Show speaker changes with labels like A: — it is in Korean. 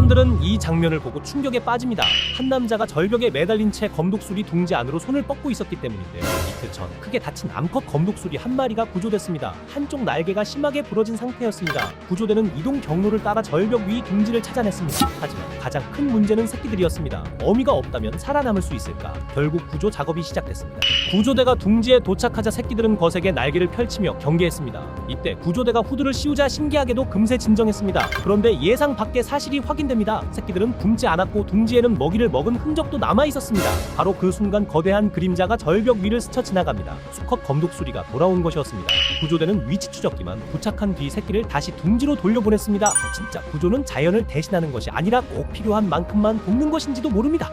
A: 사람들은 이 장면을 보고 충격에 빠집니다. 한 남자가 절벽에 매달린 채 검독수리 둥지 안으로 손을 뻗고 있었기 때문인데요. 이틀 전 크게 다친 암컷 검독수리 한 마리가 구조됐습니다. 한쪽 날개가 심하게 부러진 상태였습니다. 구조대는 이동 경로를 따라 절벽 위 둥지를 찾아냈습니다. 하지만 가장 큰 문제는 새끼들이었습니다. 어미가 없다면 살아남을 수 있을까? 결국 구조 작업이 시작됐습니다. 구조대가 둥지에 도착하자 새끼들은 거세게 날개를 펼치며 경계했습니다. 이때 구조대가 후드를 씌우자 신기하게도 금세 진정했습니다. 그런데 예상 밖의 사실이 확인됩니다. 새끼들은 굶지 않았고 둥지에는 먹이를 먹은 흔적도 남아 있었습니다. 바로 그 순간 거대한 그림자가 절벽 위를 스쳐 지나갑니다. 수컷 검독수리가 돌아온 것이었습니다. 구조대는 위치 추적기만 도착한 뒤 새끼를 다시 둥지로 돌려보냈습니다. 진짜 구조는 자연을 대신하는 것이 아니라 꼭 필요한 만큼만 돕는 것인지도 모릅니다.